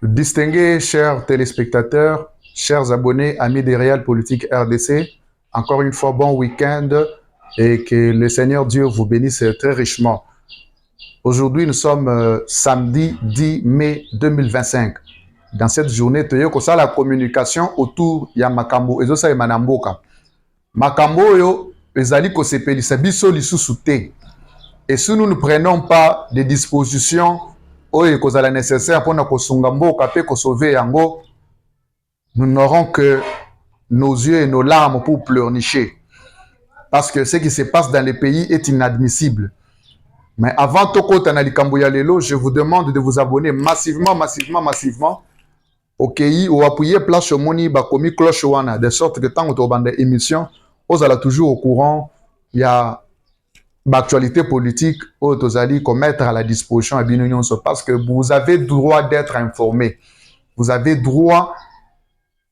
Distingués chers téléspectateurs, chers abonnés, amis des Réal Politique RDC, encore une fois, bon week-end et que le Seigneur Dieu vous bénisse très richement. Aujourd'hui, nous sommes samedi 10 mai 2025. Dans cette journée, tu as la communication autour de Makambo et ça Manamboka. Makambo yo ezali ko sepelisa biso lisusu te. Et si nous ne prenons pas des dispositions oyo kozala nécessaire pour ko sunga mboka pe ko sauver yango, nous n'aurons que nos yeux et nos larmes pour pleurnicher. Parce que ce qui se passe dans les pays est inadmissible. Mais avant Toko Tanalikambo Yalelo, je vous demande de vous abonner massivement au KI ou appuyer place au moni bakomi cloche wana de sorte que tant que tu bande émission, vous allez toujours au courant, il y a l'actualité politique où vous allez mettre à la disposition à Binunion parce que vous avez droit d'être informé. Vous avez droit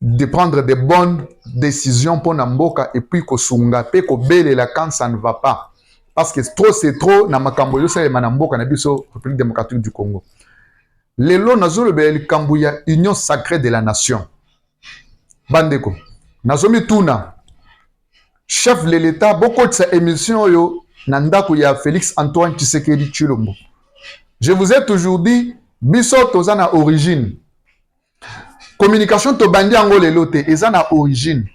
de prendre de bonnes décisions pour Namboka et puis ko sunga pe ko bele la quand ça ne va pas. Parce que trop c'est trop na makambo yo sa manamboka na biso République démocratique du Congo. Lelo nazolo be likambuya union sacrée de la nation. Bandeko. Nazomi tuna chef de l'État beaucoup de sa émission yo nandako ya Félix Antoine Tshisekedi Tshilombo. Je vous ai toujours dit biso tozana origine. Communication to bandi ango lelo te ezana origine.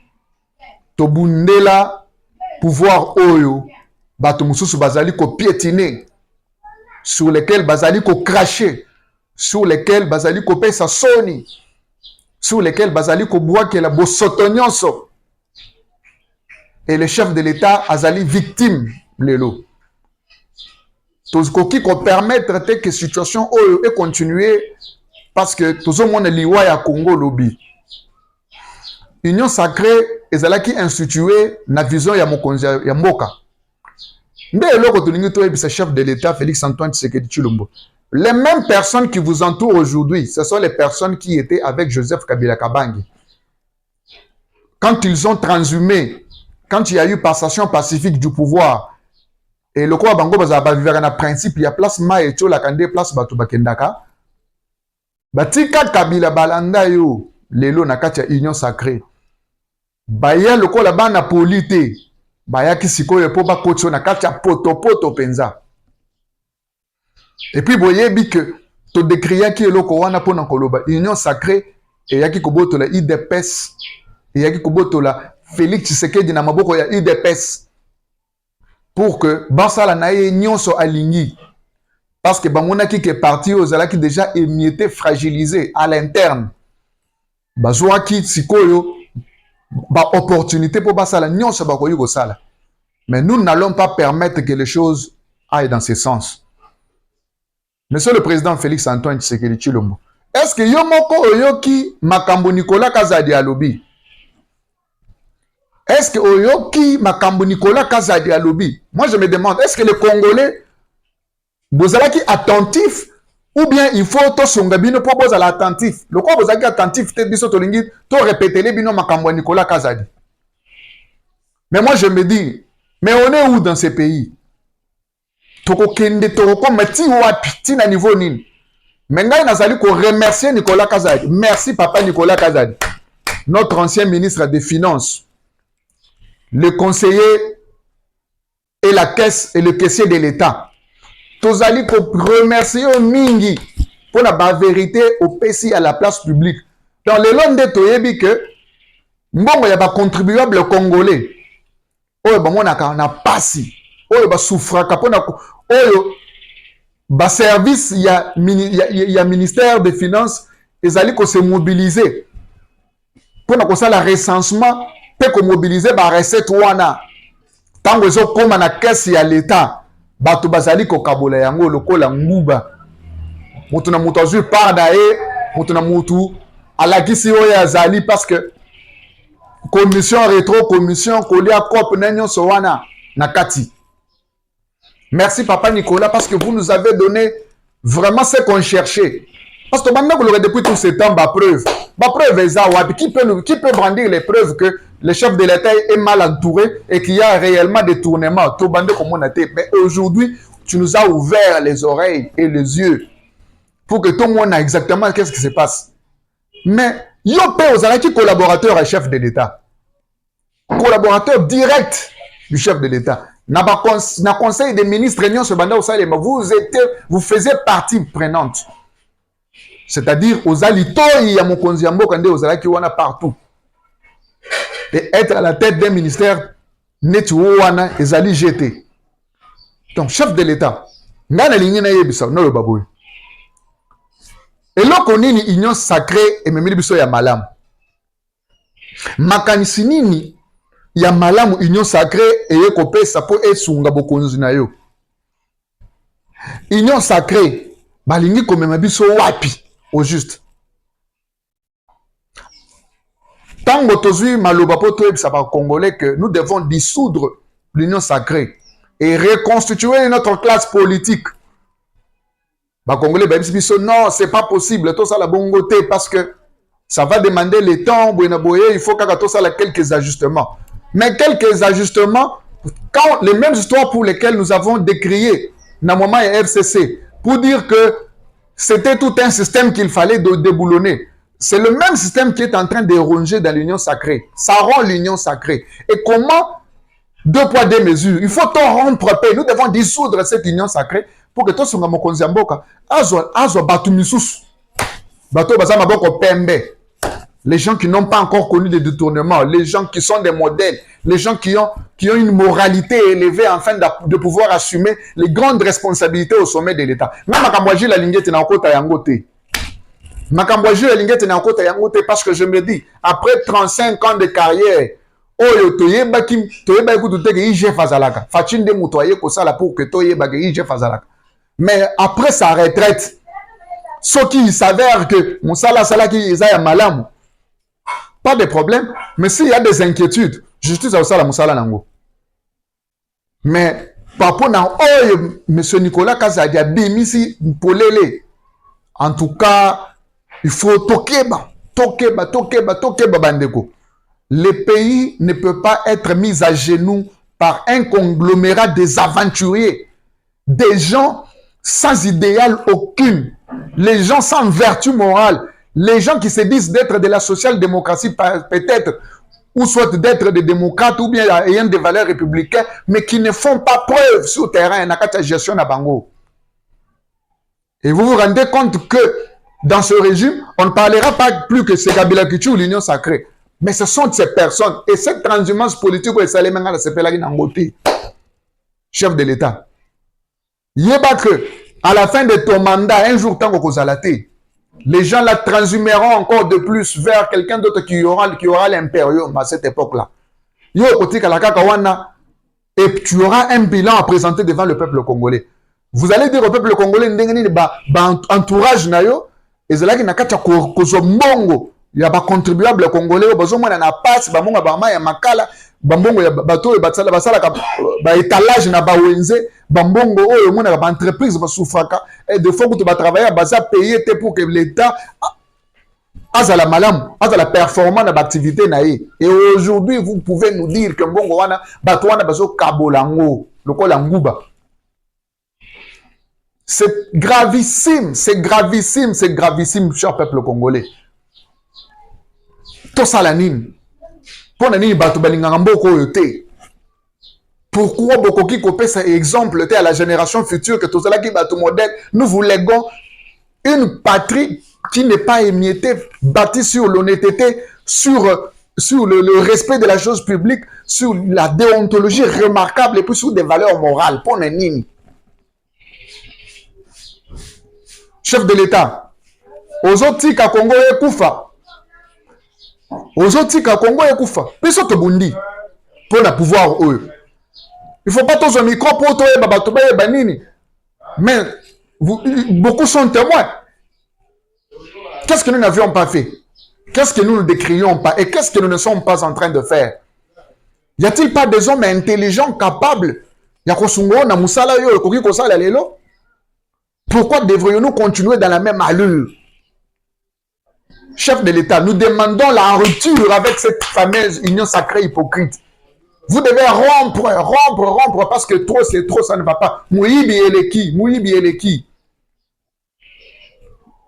To bundela pouvoir oyo bato mususu bazali ko piétiner, sur lesquels bazali ko cracher, sur lesquels bazali ko pesa soni, sur lesquels bazali ko boire la bosotonyonso. Et le chef de l'État azali victime lelo. Tozokoki ko permettre que situation oyo et continuer parce que tozo mona liwa ya Congo lobby. Union sacrée ezalaki instituée na vision ya mokonzi ya mboka. Le chef de l'État, Félix Antoine Tshisekedi Tshilombo. Les mêmes personnes qui vous entourent aujourd'hui, ce sont les personnes qui étaient avec Joseph Kabila Kabange. Quand ils ont transhumé, quand il y a eu passation pacifique du pouvoir, et le quoi bango bazaba vivre na principe, il y a place ma et la kande place batu bakendaka. Batika Kabila balanda yo, lelo na kati ya union sacrée. Baya le quoi là-bas na polité. Bayaki sikoyo po ba kocho na kati ya poto penza. Et puis boyebi que to décrier ki eloko wana po na koloba union sacrée et yaki koboto la IDPS et yaki koboto la Félix Tshisekedi na maboko ya IDPS pour que basala na ye nyonso alingi parce que bamona ki ke parti ozala ki déjà émietté fragilisé à l'interne bazwa ki sikoyo ba opportunité pour basala nyonso bakoyi ko sala. Mais nous n'allons pas permettre que les choses aillent dans ce sens. Monsieur le président Félix Antoine Tshisekedi Tshilombo, est-ce que yomoko oyoki makambo Nicolas Kazadi alobi? Est-ce que oyoki makambo Nicolas Kazadi alobi? Moi je me demande, est-ce que les Congolais vous allez attentifs ou bien il faut to songa bino pour vous aller attentif? Le quoi vous allez attentif te biso to lingi to répéter les bino makambo Nicolas Kazadi. Mais moi je me dis, mais on est où dans ces pays? Toko kende toko mati wapi tina niveau nini? Mais ngai nazali ko remercier Nicolas Kazadi. Merci papa Nicolas Kazadi. Notre ancien ministre des Finances, le conseiller et la caisse et le caissier de l'État. Tozali ko remercier au mingi pour la vérité au PC à la place publique. Dans le long de toyebi que mbongo ya ba contribuable congolais oyo bamonaka na pasi oyo basufraka pona oyo ba service ya ministère des finances ezali ko se mobiliser pona ko sala recensement pe ko mobiliser ba recette wana tango zo koma na caisse ya l'état bato bazali ko kabola yango lokola nguba mutu na mutu azui parda e mutu na mutu alakisi oyo azali parce que commission rétro commission kolia cop nanyo sowana nakati. Merci papa Nicolas parce que vous nous avez donné vraiment ce qu'on cherchait. Parce que maintenant que depuis tout ce temps ba preuve qui peut brandir les preuves que le chef de l'État est mal entouré et qu'il y a réellement des tournements tout bandé comme on a été. Mais aujourd'hui tu nous as ouvert les oreilles et les yeux pour que tout le monde a exactement qu'est-ce qui se passe. Mais yo pe ozalaki collaborateur et chef de l'État. Collaborateur direct du chef de l'État. Na conseil des ministres, vous faisiez partie prenante. C'est-à-dire, aux alitoi, ya mokonzi ya mboka nde ozalaki wana partout. Et être à la tête d'un ministère, neti wana ezali jeté. Donc, chef de l'État, ngana lingi na yebisa, no le baboui. Et là, on a une union sacrée et même biso ya malamu. Makanisi nini ya malamu union sacrée et ekopesa po esunga bokonzi na yo. Union sacrée, balingi komema biso wapi au juste. Tango tozui maloba po toyebisa ba congolais que nous devons dissoudre l'union sacrée et reconstituer notre classe politique. Bah, Congolais, bah, non, c'est pas possible. Tout ça, la bongoté, parce que ça va demander le temps. Il faut qu'il y ait quelques ajustements. Mais quelques ajustements, quand les mêmes histoires pour lesquelles nous avons décrié, dans le moment RCC, pour dire que c'était tout un système qu'il fallait déboulonner. C'est le même système qui est en train de ronger dans l'union sacrée. Ça rend l'union sacrée. Et comment? Deux poids, deux mesures. Il faut tout rompre. Nous devons dissoudre cette union sacrée pour que tout soit mokonzi ya mboka azo batu misusu bato baza maboko pembe, les gens qui n'ont pas encore connu des détournements, les gens qui sont des modèles, les gens qui ont une moralité élevée afin de pouvoir assumer les grandes responsabilités au sommet de l'État. Même makamboaji la lingete na okota yango te. Makamboaji la lingete na okota yango te parce que je me dis après 35 ans de carrière oyo toyeba ekutu te ke IGF azalaka. Fachinde muto aye kosala pour que toyeba ke IGF azalaka. Mais après sa retraite, ce qui s'avère que Moussala Salaki Isaiah Malam, pas de problème. Mais s'il y a des inquiétudes, justice à Moussala Moussala Nango. Mais par rapport à M. Nicolas Kazadia Bimisi Polele, en tout cas, il faut Tokeba Bandeko. Le pays ne peut pas être mis à genoux par un conglomérat des aventuriers, des gens sans idéal aucune, les gens sans vertu morale, les gens qui se disent d'être de la social-démocratie peut-être, ou soit d'être des démocrates ou bien ayant des valeurs républicaines, mais qui ne font pas preuve sur le terrain, dans gestion à Bango. Et vous vous rendez compte que dans ce régime, on ne parlera pas plus que c'est Kabila Kichu ou l'Union sacrée. Mais ce sont ces personnes. Et cette transhumance politique, chef de l'État. Yeba que, à la fin de ton mandat, un jour, tant que les gens la transhumeront encore de plus vers quelqu'un d'autre qui aura l'impérium à cette époque-là. Et tu auras un bilan à présenter devant le peuple congolais. Vous allez dire au peuple congolais, entourage nayo, et c'est là qu'il n'a qu'à mongo. Il y a des contribuables congolais, na passe, bamonga bama ya makala, bambongo ya bato batsala basala ba étalage na bawenze, bambongo oyo mona ba entreprise ba soufraka et de fois que tu vas travailler baza payer pour que l'État azala malam, azala performant dans l'activité naïe. Et aujourd'hui, vous pouvez nous dire que mbongo wana bato wana bazo kabolango, lokola nguba. C'est gravissime, cher peuple congolais. Tout ça la nine. Pour nani bato balinganga mboko yote. Pourquoi bokoki kopé ça exemple à la génération future que tout ça là qui bato modèle, nous vous léguons une patrie qui n'est pas émiettée, bâtie sur l'honnêteté, sur le respect de la chose publique, sur la déontologie remarquable et puis sur des valeurs morales. Pour nani. Chef de l'État, aux autres ka Congo et Koufa. Aux autres ka Congo et Koufa. Piso te bundi pour le pouvoir eux. Il faut pas tous un micro pour toi et banini. Mais beaucoup sont témoins. Qu'est-ce que nous n'avions pas fait? Qu'est-ce que nous ne décrions pas? Et qu'est-ce que nous ne sommes pas en train de faire? Y a-t-il pas des hommes intelligents, capables? Yakosungo na musala yo koki kosala lelo? Pourquoi devrions-nous continuer dans la même allure? Chef de l'État, nous demandons la rupture avec cette fameuse union sacrée hypocrite. Vous devez rompre, parce que trop, c'est trop, ça ne va pas. Mouibi Eleki.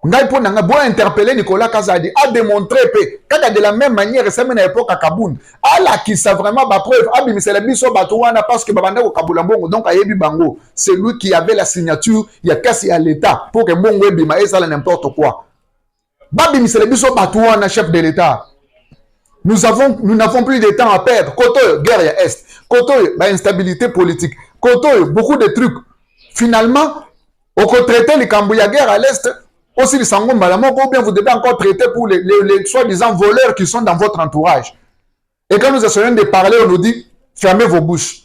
Ngai po nanga boa interpeller Nicolas Kazadi a démontré que de la même manière ça mena époque à Kaboun ala qui ça vraiment ba preuve abi misela biso batouana parce que babanda ko kabula mbongo donc ayebi bango c'est lui qui avait la signature il y a kasi à l'état pour que mbongo ebima et ça n'importe quoi babi misela biso batouana chef de l'état nous n'avons plus de temps à perdre côté guerre à est côté instabilité politique côté beaucoup de trucs finalement on peut traiter les Cambouya guerre à l'est aussi les Sango Malamoko, ou bien vous devez encore traiter pour les soi-disant voleurs qui sont dans votre entourage. Et quand nous essayons de parler, on nous dit, fermez vos bouches.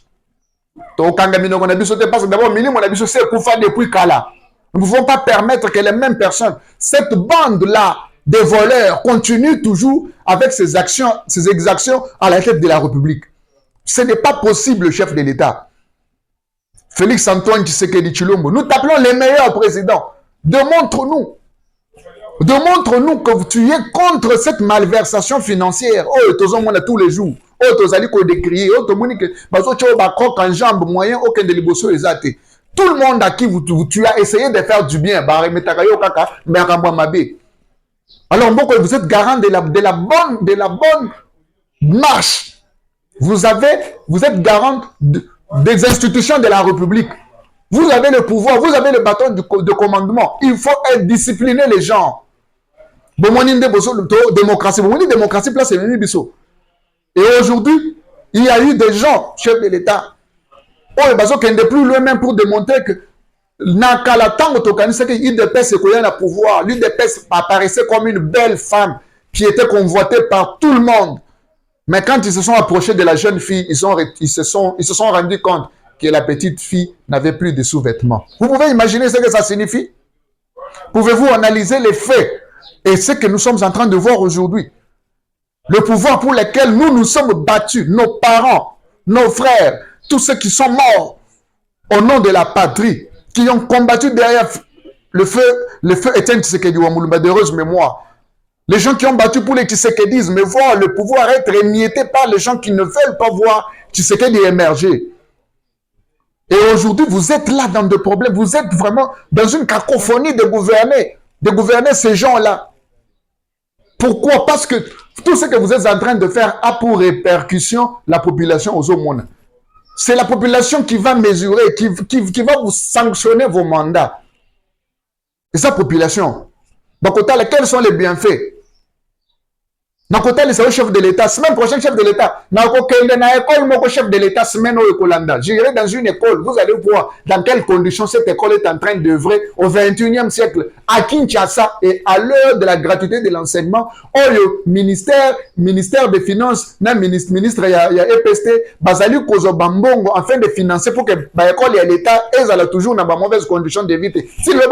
Donc, quand on a dit, parce que d'abord, on a dit, c'est pour faire depuis Kala. Nous ne pouvons pas permettre que les mêmes personnes, cette bande-là des voleurs, continue toujours avec ces exactions à la tête de la République. Ce n'est pas possible, chef de l'État. Félix Antoine Tshisekedi Tshilombo, nous t'appelons les meilleurs présidents. Demmontre-nous que tu es contre cette malversation financière. Oh, on a tous les jours. Oh, tu as dit qu'on décrit. Oh, tu as en jambe moyen, aucun de liboso exate. Tout le monde à qui tu as essayé de faire du bien. Alors, vous êtes garant de la bonne marche. Vous êtes garant des institutions de la République. Vous avez le pouvoir, vous avez le bâton de commandement. Il faut discipliner les gens. Démocratie, place et aujourd'hui, il y a eu des gens, chefs de l'État, qui ne plus loin pour démontrer que l'UDPS pouvoir. L'UDPS apparaissait comme une belle femme qui était convoitée par tout le monde. Mais quand ils se sont approchés de la jeune fille, ils se sont rendus compte que la petite fille n'avait plus de sous-vêtements. Vous pouvez imaginer ce que ça signifie? Pouvez-vous analyser les faits et ce que nous sommes en train de voir aujourd'hui? Le pouvoir pour lequel nous sommes battus, nos parents, nos frères, tous ceux qui sont morts au nom de la patrie, qui ont combattu derrière le feu Etienne Tshisekedi Wamulumba d'heureuse mémoire. Les gens qui ont battu pour les Tshisekedisme, mais voir le pouvoir être émietté par les gens qui ne veulent pas voir Tshisekedi émerger. Et aujourd'hui, vous êtes là dans des problèmes. Vous êtes vraiment dans une cacophonie de gouverner ces gens-là. Pourquoi? Parce que tout ce que vous êtes en train de faire a pour répercussion la population aux hommes. C'est la population qui va mesurer, qui va vous sanctionner vos mandats. Et sa population. Donc, quels sont les bienfaits? Donc, c'est le chef de l'État. Semaine prochaine, chef de l'État. Chef de l'État, semaine au Ecolanda. J'irai dans une école. Vous allez voir dans quelles conditions cette école est en train d'œuvrer au 21e siècle. À Kinshasa et à l'heure de la gratuité de l'enseignement, le ministère des Finances, ministre, il y a EPST, Bazali Kozobambongo, afin de financer pour que l'école et l'État aient toujours dans de mauvaises conditions de vie. Si le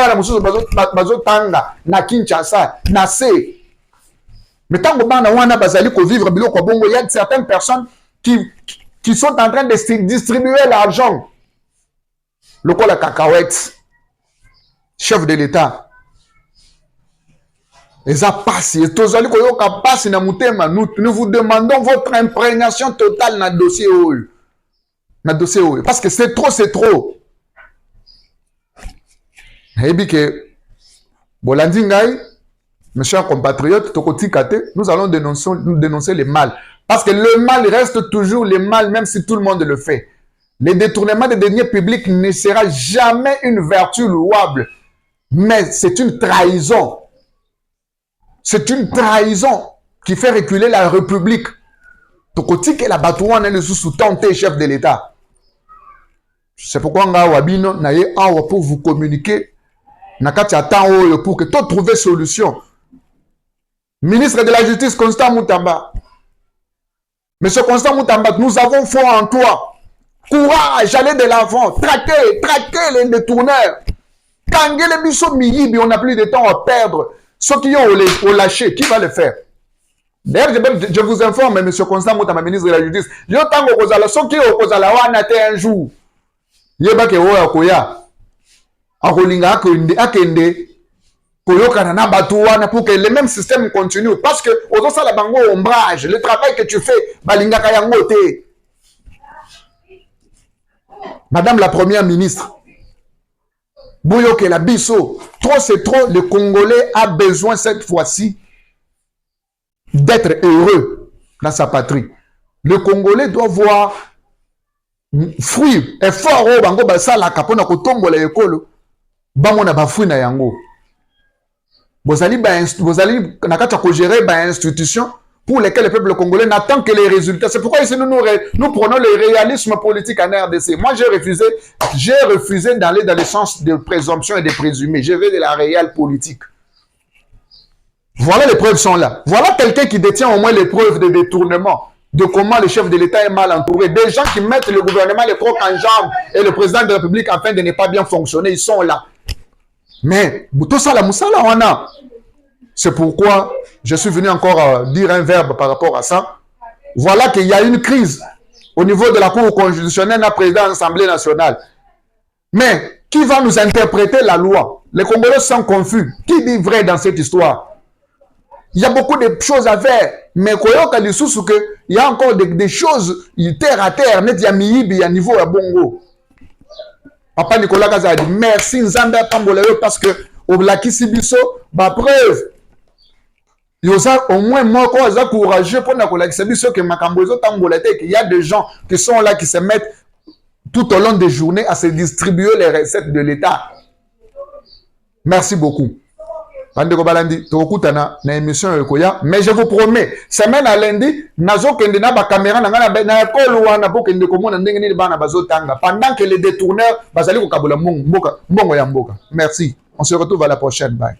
Bazotanga, na Kinshasa, na C. Mais tant que il y a certaines personnes qui sont en train de distribuer l'argent. Le col à cacahuète, chef de l'État. Et ça passe. Nous vous demandons votre imprégnation totale dans le dossier. Parce que c'est trop. Et bien que, Bolandingaï, mes chers compatriotes, nous allons dénoncer le mal. Parce que le mal reste toujours le mal, même si tout le monde le fait. Le détournement des deniers publics ne sera jamais une vertu louable. Mais c'est une trahison. C'est une trahison qui fait reculer la République. Tokotique la batouane le sous-tenté chef de l'État. C'est pourquoi on a pour vous communiquer. Pour que tout trouver solution. Ministre de la Justice, Constant Moutamba. Monsieur Constant Moutamba, nous avons foi en toi. Courage, allez de l'avant. Traquez les détourneurs. Kangé les bisous milibi, on n'a plus de temps à perdre. Ceux qui ont lâché, qui va le faire? D'ailleurs, je vous informe, monsieur Constant Moutamba, ministre de la Justice. Yo tango kozala, ceux qui ont kozala wanate un jour. Yeba ke oya koya. Akolinga akende. Pour que le même système continue. Parce que, au-delà la bango ombrage, le travail que tu fais, balinga kayangote. Madame la première ministre, Boyoke la biso. Trop c'est trop, le Congolais a besoin cette fois-ci d'être heureux dans sa patrie. Le Congolais doit voir fruit, effort, bango basala kapona kotombola ekolo, bamona ba fruit na yango. Bozali nakata ko gérer ba institution pour lesquelles le peuple congolais n'attend que les résultats. C'est pourquoi ici nous prenons le réalisme politique en RDC. Moi j'ai refusé d'aller dans le sens de présomption et de présumé. Je veux de la réelle politique. Voilà, les preuves sont là. Voilà quelqu'un qui détient au moins les preuves de détournement, de comment le chef de l'État est mal entouré. Des gens qui mettent le gouvernement, les trocs en jambes et le président de la République afin de ne pas bien fonctionner, ils sont là. Mais, tout ça, la moussala, on a. C'est pourquoi je suis venu encore dire un verbe par rapport à ça. Voilà qu'il y a une crise au niveau de la Cour constitutionnelle, la présidente de l'Assemblée nationale. Mais, qui va nous interpréter la loi? Les Congolais sont confus. Qui dit vrai dans cette histoire? Il y a beaucoup de choses à faire, mais il y a encore des choses terre à terre, net ya miyibi à niveau à Bongo. Papa Nicolas Kaza a dit merci Nzambe Pamboleo parce que au Blaki Sibiso, ba preuve. Il y a au moins moi quoi courageux pour Nicolas Sibiso que Makambozo Tambolete, qu'il y a des gens qui sont là qui se mettent tout au long des journées à se distribuer les recettes de l'État. Merci beaucoup. Bandeko balandi tokutana na émission ekoya, mais je vous promets semaine à lundi nazo kende na ba caméra na ngana na ekolo wana po kende komona ndenge nini bana bazotanga pendant que les détourneurs bazali ko kabola mbongo ya mboka. Merci, on se retrouve à la prochaine, bye.